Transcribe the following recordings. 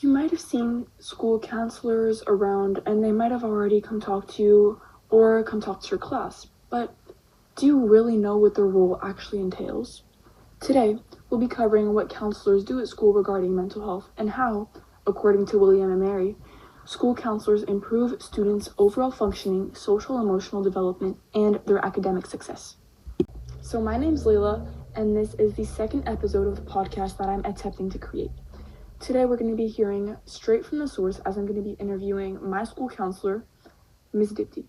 You might have seen school counselors around and they might have already come talk to you or come talk to your class, but do you really know what their role actually entails? Today, we'll be covering what counselors do at school regarding mental health and how, according to William and Mary, school counselors improve students' overall functioning, social and emotional development, and their academic success. So my name's Layla, and this is the second episode of the podcast that I'm attempting to create. Today we're going to be hearing straight from the source as I'm going to be interviewing my school counselor, Ms. Dipti.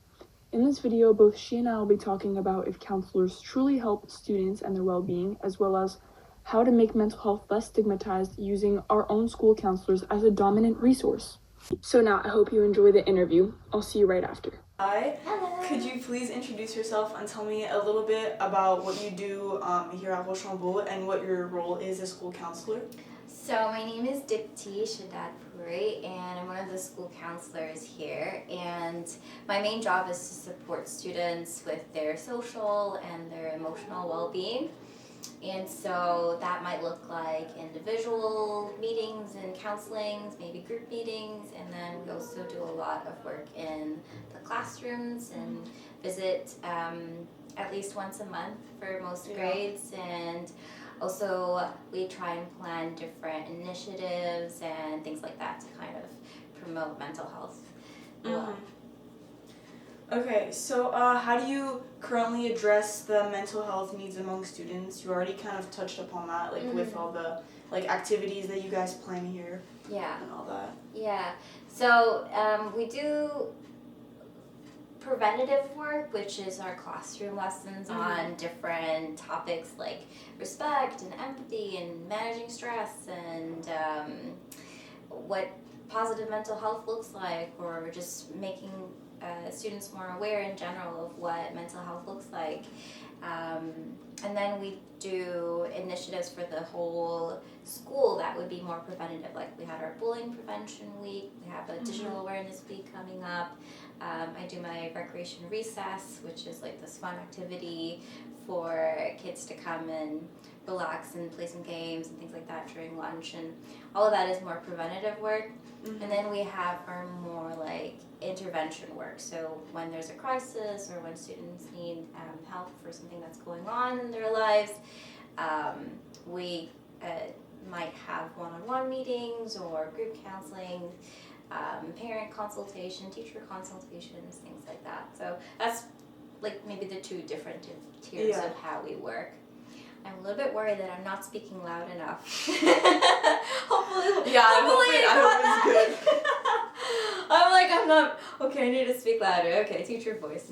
In this video, both she and I will be talking about if counselors truly help students and their well-being, as well as how to make mental health less stigmatized using our own school counselors as a dominant resource. So now, I hope you enjoy the interview. I'll see you right after. Hi. Hello. Could you please introduce yourself and tell me a little bit about what you do here at Rochambeau and what your role is as school counselor? So my name is Dipti Shaddad Puri, and I'm one of the school counselors here. And my main job is to support students with their social and their emotional well-being. And so that might look like individual meetings and counselings, maybe group meetings, and then we also do a lot of work in the classrooms and visit at least once a month for most grades. And also we try and plan different initiatives and things like that to kind of promote mental health. Okay, so how do you currently address the mental health needs among students? You already kind of touched upon that, like with all the activities that you guys plan here and all that. Yeah, so we do preventative work, which is our classroom lessons on different topics like respect and empathy and managing stress and what positive mental health looks like, or just making students more aware in general of what mental health looks like. And then we do initiatives for the whole school that would be more preventative, like we had our bullying prevention week, we have a digital awareness week coming up. I do my recreation recess, which is like this fun activity for kids to come and relax and play some games and things like that during lunch, and all of that is more preventative work. And then we have our more like intervention work, so when there's a crisis or when students need help for something that's going on in their lives, we might have one-on-one meetings or group counseling, parent consultation, teacher consultations, things like that. So that's like maybe the two different tiers of how we work. I'm a little bit worried that I'm not speaking loud enough. Hopefully I hope it's good. I'm like, I'm not, okay, I need to speak louder. Okay, teacher voice.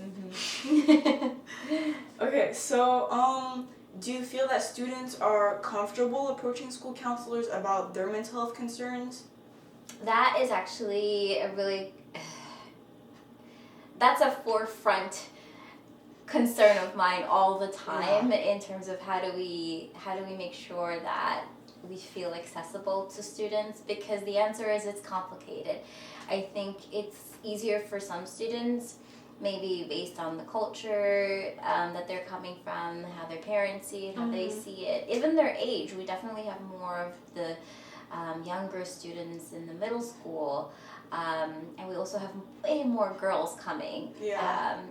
Okay, so do you feel that students are comfortable approaching school counselors about their mental health concerns? That is actually that's a forefront concern of mine all the time in terms of how do we make sure that we feel accessible to students, because the answer is it's complicated. I think it's easier for some students, maybe based on the culture that they're coming from, how their parents see it, how they see it, even their age. We definitely have more of the younger students in the middle school, and we also have way more girls coming.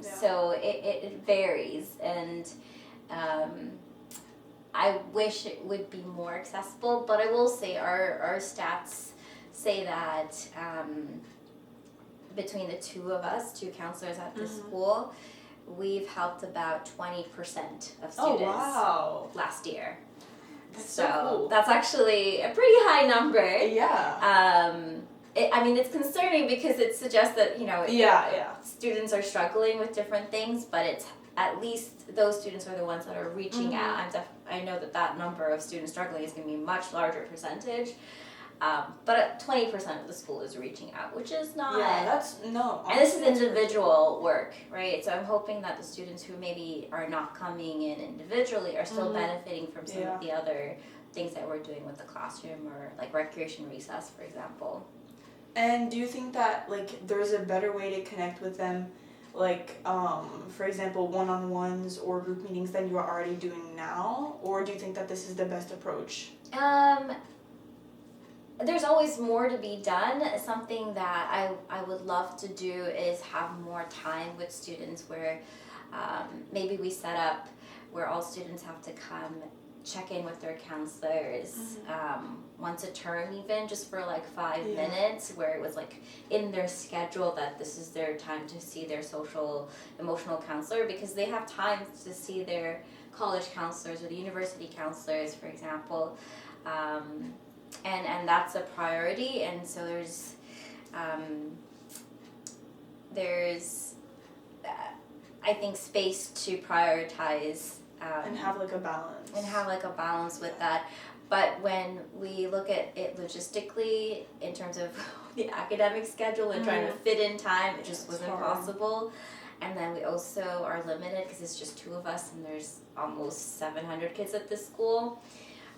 So it varies, and I wish it would be more accessible, but I will say our stats say that between the two of us, two counselors at the school, we've helped about 20% of students last year. That's so cool. That's actually a pretty high number. Yeah. It's concerning because it suggests that, students are struggling with different things, but it's at least those students are the ones that are reaching out. I know that number of students struggling is going to be a much larger percentage. But 20% of the school is reaching out, which is not. Yeah, that's no. And this is individual work, right? So I'm hoping that the students who maybe are not coming in individually are still benefiting from some of the other things that we're doing with the classroom, or like recreation recess, for example. And do you think that like there's a better way to connect with them, like for example one-on-ones or group meetings than you are already doing now, or do you think that this is the best approach? there's always more to be done. Something that I would love to do is have more time with students where maybe we set up where all students have to come check in with their counselors once a term, even just for like 5 minutes, where it was like in their schedule that this is their time to see their social emotional counselor, because they have time to see their college counselors or the university counselors, for example, and that's a priority. And so there's I think space to prioritize and have like a balance. And have like a balance with that. But when we look at it logistically in terms of the academic schedule and trying to fit in time, it just wasn't possible. And then we also are limited because it's just 2 of us and there's almost 700 kids at this school.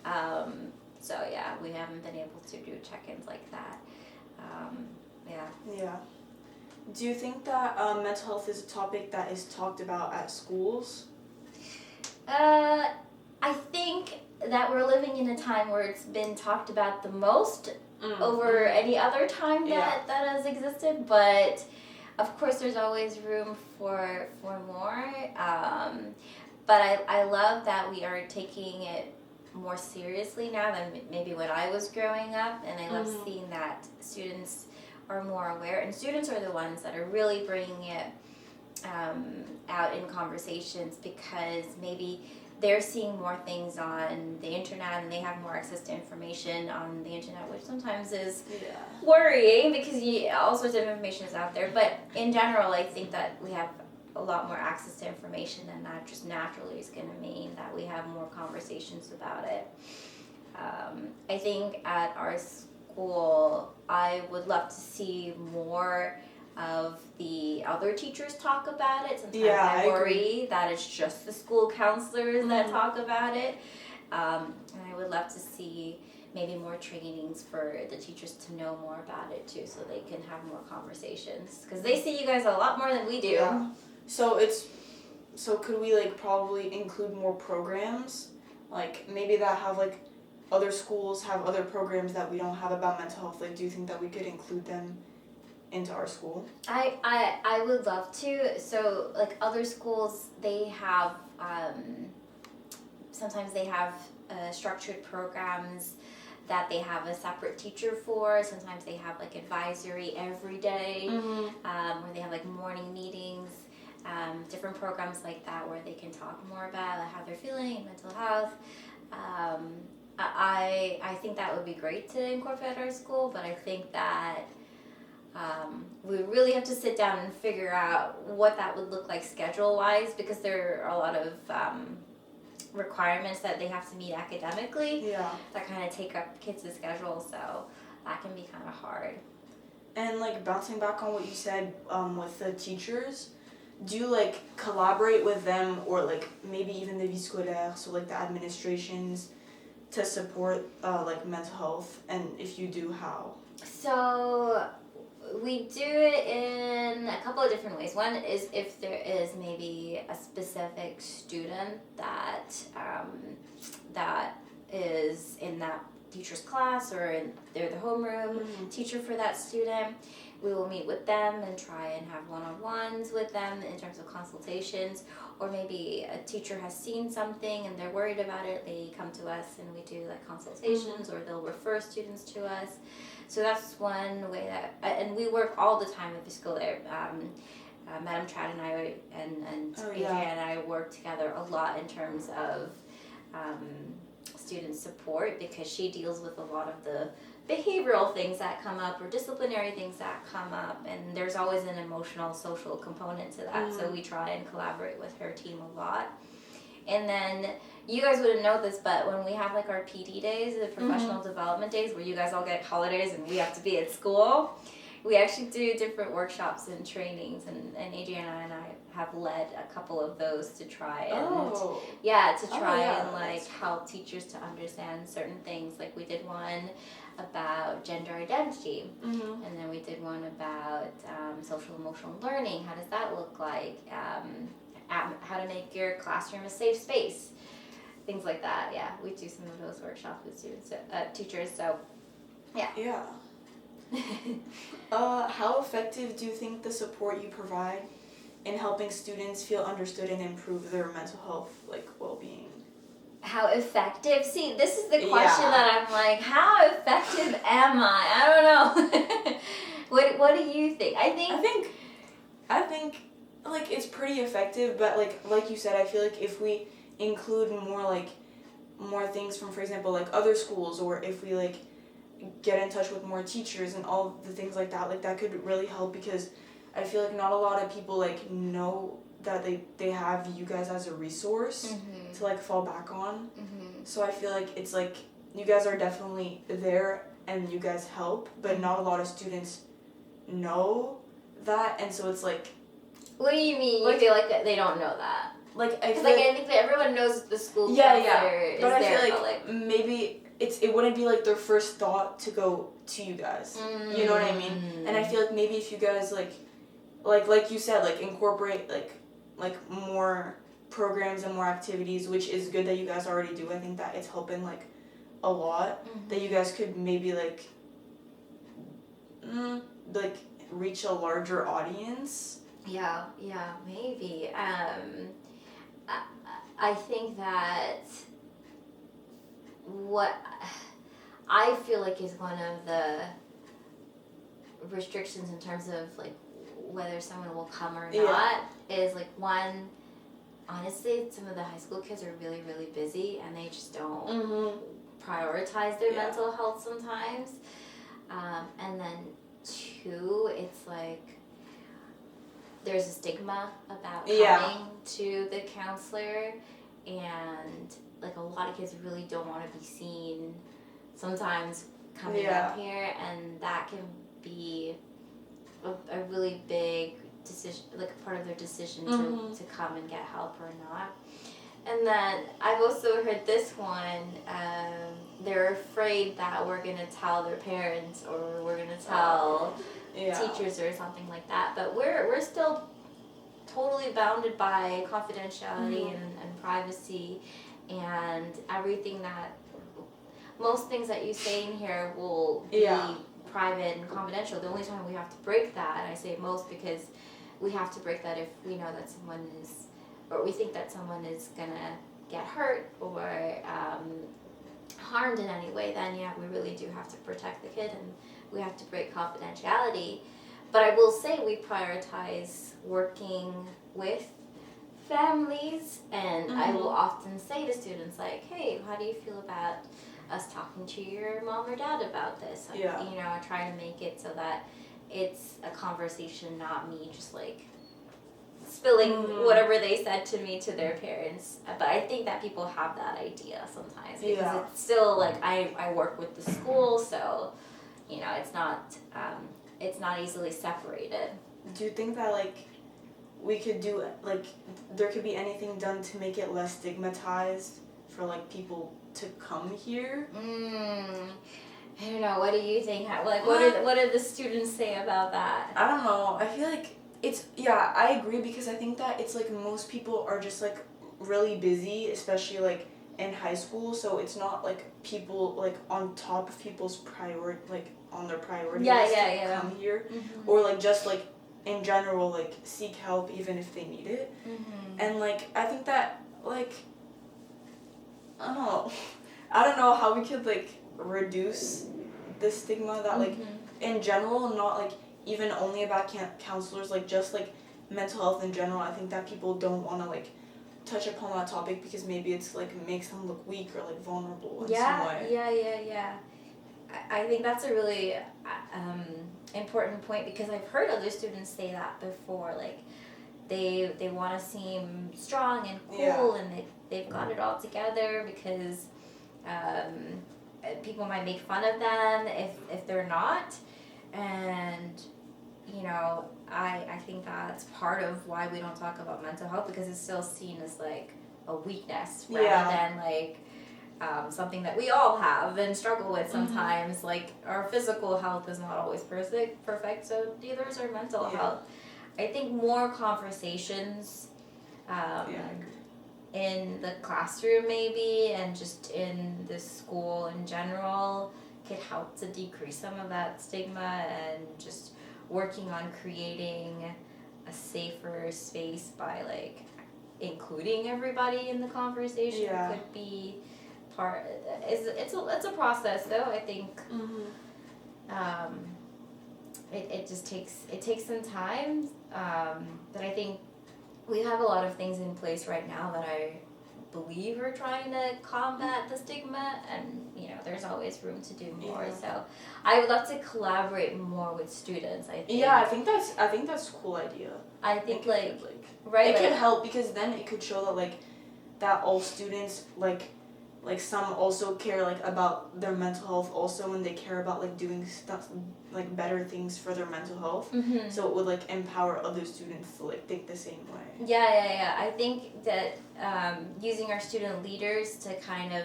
So yeah, we haven't been able to do check-ins like that. Yeah. Do you think that mental health is a topic that is talked about at schools? I think that we're living in a time where it's been talked about the most over any other time that has existed, but of course there's always room for more. But I love that we are taking it more seriously now than maybe when I was growing up, and I love seeing that students are more aware, and students are the ones that are really bringing it out in conversations, because maybe they're seeing more things on the internet and they have more access to information on the internet, which sometimes is worrying because all sorts of information is out there. But in general, I think that we have a lot more access to information, and that just naturally is going to mean that we have more conversations about it. I think at our school, I would love to see more of the other teachers talk about it. Sometimes I worry that it's just the school counselors that talk about it. And I would love to see maybe more trainings for the teachers to know more about it too, so they can have more conversations. Because they see you guys a lot more than we do. Yeah. So could we like probably include more programs? Like maybe that have like other schools have other programs that we don't have about mental health. Like, do you think that we could include them into our school? I would love to. So like other schools, they have sometimes they have structured programs that they have a separate teacher for. Sometimes they have like advisory every day, where they have like morning meetings, different programs like that where they can talk more about how they're feeling, mental health. I think that would be great to incorporate our school, but I think that we really have to sit down and figure out what that would look like schedule-wise, because there are a lot of requirements that they have to meet academically that kind of take up kids' schedule, so that can be kind of hard. And like bouncing back on what you said with the teachers, do you like collaborate with them, or like maybe even the vie scolaire, so like the administrations, to support like mental health? And if you do, how? So we do it in a couple of different ways. One is if there is maybe a specific student that that is in that teacher's class, or they're the homeroom teacher for that student, we will meet with them and try and have one-on-ones with them in terms of consultations. Or maybe a teacher has seen something and they're worried about it, they come to us and we do like consultations, or they'll refer students to us. So that's one way that, and we work all the time with the school there. Madam Trad and I and Adriana and I work together a lot in terms of student support, because she deals with a lot of the behavioral things that come up or disciplinary things that come up, and there's always an emotional, social component to that. So we try and collaborate with her team a lot. And then you guys wouldn't know this, but when we have like our PD days, the professional development days, where you guys all get holidays and we have to be at school, we actually do different workshops and trainings, and Adriana and I have led a couple of those to try and and like help teachers to understand certain things. Like we did one about gender identity, and then we did one about social emotional learning. How does that look like? How to make your classroom a safe space, things like that. Yeah, we do some of those workshops with students, teachers. So Yeah. How effective do you think the support you provide in helping students feel understood and improve their mental health, like, well-being? How effective? See, this is the question that I'm like, how effective am I? I don't know. What do you think? I think like it's pretty effective, but like you said, I feel like if we include more things from, for example, like other schools, or if we like get in touch with more teachers and all the things like that could really help, because I feel like not a lot of people like know that they have you guys as a resource to like fall back on. So I feel like it's like you guys are definitely there and you guys help, but not a lot of students know that, and so it's like. What do you mean? You feel like they don't know that? Like I feel like I think that everyone knows the school counselor is but I there, feel like maybe it wouldn't be like their first thought to go to you guys. You know what I mean? And I feel like maybe if you guys like you said, like incorporate like more programs and more activities, which is good that you guys already do. I think that it's helping like a lot. That you guys could maybe like reach a larger audience. Yeah, maybe. I think that what I feel like is one of the restrictions in terms of like whether someone will come or not is like, one, honestly, some of the high school kids are really, really busy and they just don't prioritize their mental health sometimes. And then two, it's like there's a stigma about coming to the counselor, and like a lot of kids really don't want to be seen sometimes coming up here, and that can be a really big decision, like a part of their decision to come and get help or not. And then I've also heard this one, they're afraid that we're going to tell their parents, or we're going to tell teachers or something like that. But we're still totally bounded by confidentiality and privacy, and everything that, most things that you say in here will be private and confidential. The only time we have to break that, and I say most because we have to break that if we know that someone is, or we think that someone is gonna get hurt or harmed in any way, then we really do have to protect the kid, and we have to break confidentiality. But I will say we prioritize working with families, and I will often say to students like, hey, how do you feel about us talking to your mom or dad about this? You know, try to make it so that it's a conversation, not me just like spilling whatever they said to me to their parents. But I think that people have that idea sometimes, because it's still like I work with the school, so you know it's not easily separated. Do you think that like we could do like there could be anything done to make it less stigmatized for like people to come here? I don't know. What do you think? What do the students say about that? I don't know. I feel like I agree, because I think that it's like most people are just like really busy, especially like in high school, so it's not like people like on top of people's on their priority list to come here, or like just like in general like seek help even if they need it. And like I think that like I don't know how we could like reduce the stigma that like in general, not like even only about counselors, like just like mental health in general. I think that people don't want to like touch upon that topic because maybe it's like makes them look weak or like vulnerable in some way. Yeah. I think that's a really important point, because I've heard other students say that before. Like they want to seem strong and cool, and they've got it all together, because people might make fun of them if they're not. And you know, I think that's part of why we don't talk about mental health, because it's still seen as like a weakness rather than like something that we all have and struggle with sometimes. Like our physical health is not always perfect, so neither is our mental health. I think more conversations in the classroom maybe, and just in the school in general, could help to decrease some of that stigma, and just working on creating a safer space by like including everybody in the conversation could be part. It's a process though. I think it just takes some time. But I think we have a lot of things in place right now that I believe are trying to combat the stigma, and there's always room to do more. So I would love to collaborate more with students. I think. Yeah, I think that's a cool idea. I think right. It could help, because then it could show that that all students some also care about their mental health also, and they care about doing stuff better things for their mental health. Mm-hmm. So it would empower other students to think the same way. Yeah. I think that using our student leaders to kind of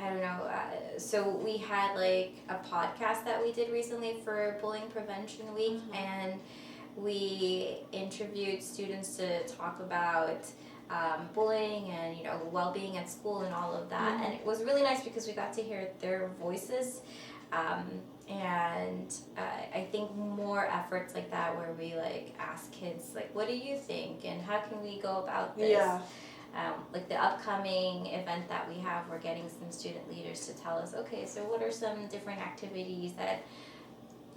I don't know. So we had a podcast that we did recently for Bullying Prevention Week, and we interviewed students to talk about bullying and well-being at school and all of that, and it was really nice because we got to hear their voices, and I think more efforts like that where we ask kids what do you think and how can we go about this. The upcoming event that we have, we're getting some student leaders to tell us, okay, so what are some different activities that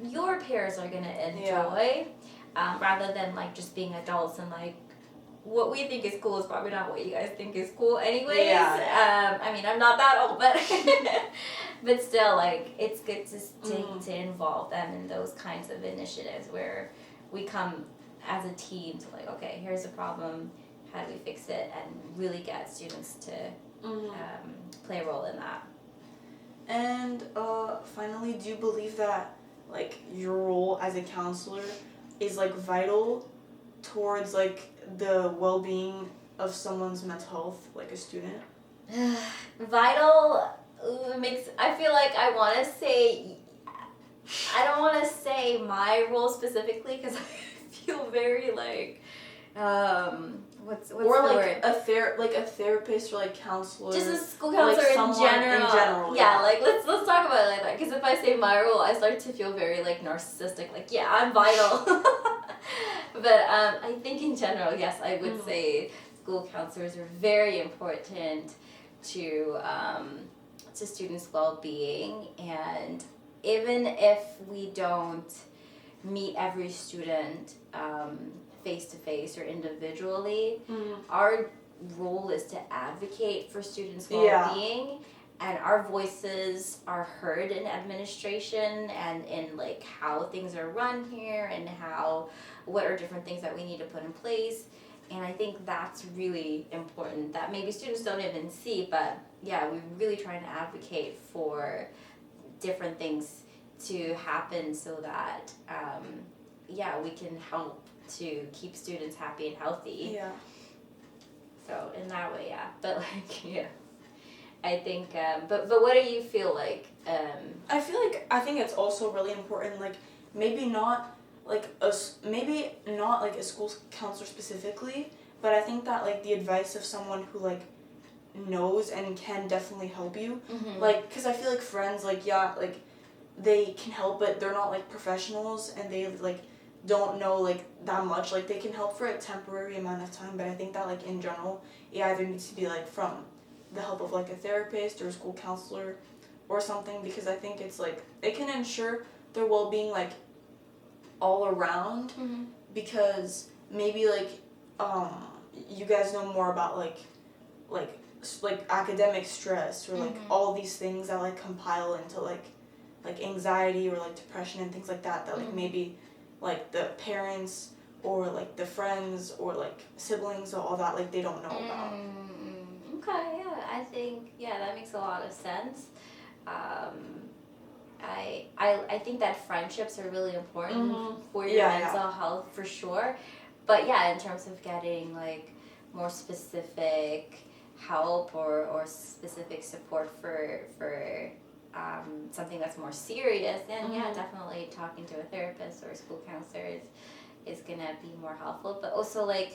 your peers are going to enjoy, rather than just being adults and what we think is cool is probably not what you guys think is cool anyways. I mean, I'm not that old, but but still, it's good to involve them in those kinds of initiatives where we come as a team to okay, here's the problem, how do we fix it, and really get students to play a role in that. And finally, do you believe that your role as a counselor is vital towards the well-being of someone's mental health, a student? Vital makes, I feel I want to say, I don't want to say my role specifically because I feel very what's the word? A therapist or counselor. Just a school counselor in general. Yeah, let's talk about it that, because if I say my role, I start to feel very narcissistic. Yeah, I'm vital. But I think in general, yes, I would say school counselors are very important to students' well-being, and even if we don't meet every student face-to-face or individually, our role is to advocate for students' well-being, and our voices are heard in administration and in how things are run here, and what are different things that we need to put in place. And I think that's really important that maybe students don't even see, but we're really trying to advocate for different things to happen so that we can help to keep students happy and healthy. So in that way, but I think but what do you feel I think it's also really important, maybe not a school counselor specifically, but I think that the advice of someone who knows and can definitely help you, because I feel friends they can help, but they're not professionals, and they don't know that much. They can help for a temporary amount of time, but I think that in general it either needs to be from the help of a therapist or a school counselor or something, because I think it's it can ensure their well-being all around, because maybe you guys know more about academic stress or all these things that compile into anxiety or depression and things like that maybe the parents or the friends or siblings or all that they don't know about. Okay, I think that makes a lot of sense. I think that friendships are really important for your mental health for sure, but in terms of getting more specific help or specific support for something that's more serious, then definitely talking to a therapist or a school counselor is gonna be more helpful. But also I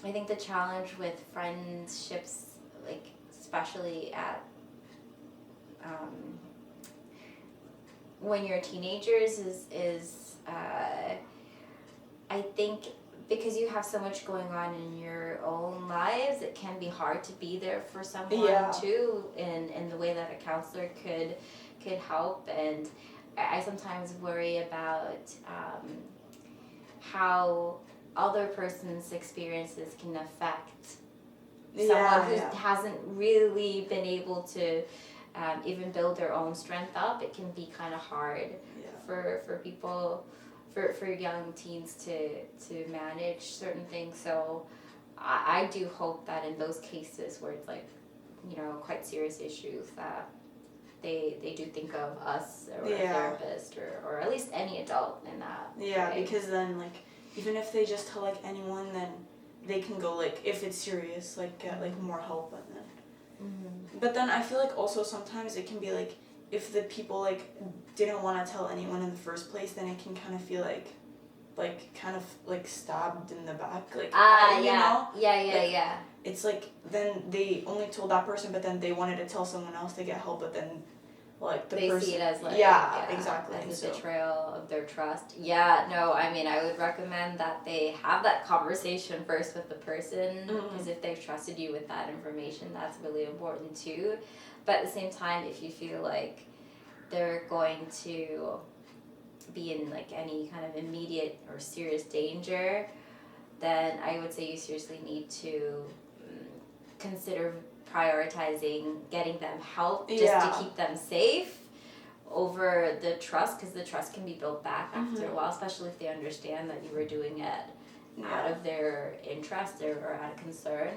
think the challenge with friendships, especially at when you're teenagers is I think because you have so much going on in your own lives, it can be hard to be there for someone too in the way that a counselor could help. And I sometimes worry about how other person's experiences can affect someone who hasn't really been able to even build their own strength up. It can be kind of hard for people, for young teens to manage certain things. So I do hope that in those cases where it's like, you know, quite serious issues, that they do think of us or a therapist or at least any adult in that way. Because then, like, even if they just tell, like, anyone, then they can go, like, if it's serious, like, get, like, more help. And then but then I feel like also sometimes it can be like, if the people, like, didn't want to tell anyone in the first place, then it can kind of feel like kind of like stabbed in the back, like, you know? Yeah. It's like, then they only told that person, but then they wanted to tell someone else to get help, but then, like, the person... They see it as, like... exactly. As a betrayal of their trust. Yeah, no, I mean, I would recommend that they have that conversation first with the person, because if they've trusted you with that information, that's really important too. But at the same time, if you feel like they're going to be in, like, any kind of immediate or serious danger, then I would say you seriously need to consider prioritizing getting them help just to keep them safe over the trust, because the trust can be built back after a while, especially if they understand that you were doing it out of their interest or out of concern.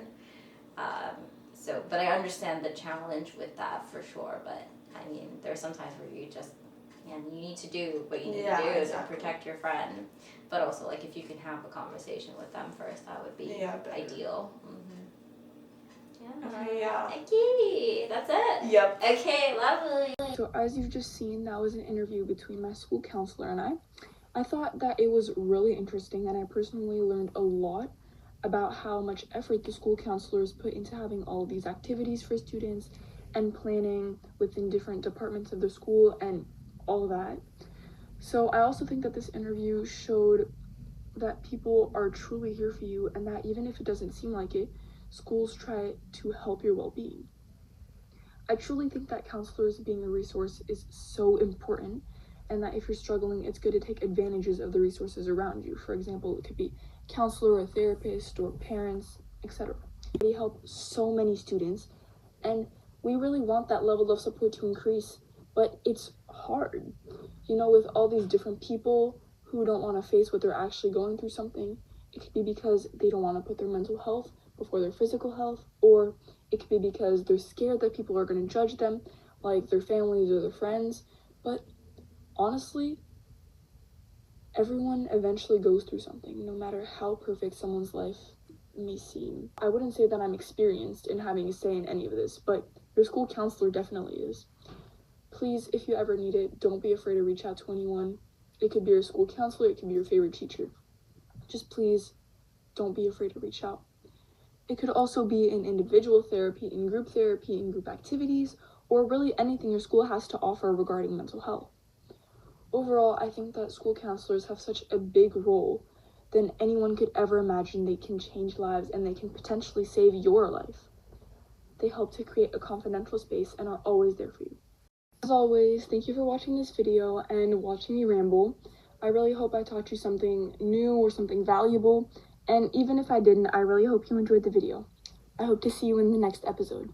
But I understand the challenge with that for sure. But I mean, there are some times where you just, you need to do what you need to do to protect your friend. But also, like, if you can have a conversation with them first, that would be ideal. Okay, that's it. Yep. Okay, lovely. So as you've just seen, that was an interview between my school counselor and I. I thought that it was really interesting, and I personally learned a lot about how much effort the school counselors put into having all of these activities for students and planning within different departments of the school and all of that. So I also think that this interview showed that people are truly here for you, and that even if it doesn't seem like it, schools try to help your well-being. I truly think that counselors being a resource is so important, and that if you're struggling, it's good to take advantages of the resources around you. For example, it could be a counselor or a therapist or parents, etc. They help so many students, and we really want that level of support to increase, but it's hard. You know, with all these different people who don't want to face what they're actually going through something, it could be because they don't want to put their mental health before their physical health, or it could be because they're scared that people are going to judge them, like their families or their friends. But honestly, everyone eventually goes through something, no matter how perfect someone's life may seem. I wouldn't say that I'm experienced in having a say in any of this, but your school counselor definitely is. Please, if you ever need it, don't be afraid to reach out to anyone. It could be your school counselor, it could be your favorite teacher. Just please, don't be afraid to reach out. It could also be in individual therapy, in group activities, or really anything your school has to offer regarding mental health. Overall, I think that school counselors have such a big role than anyone could ever imagine. They can change lives, and they can potentially save your life. They help to create a confidential space and are always there for you. As always, thank you for watching this video and watching me ramble. I really hope I taught you something new or something valuable. And even if I didn't, I really hope you enjoyed the video. I hope to see you in the next episode.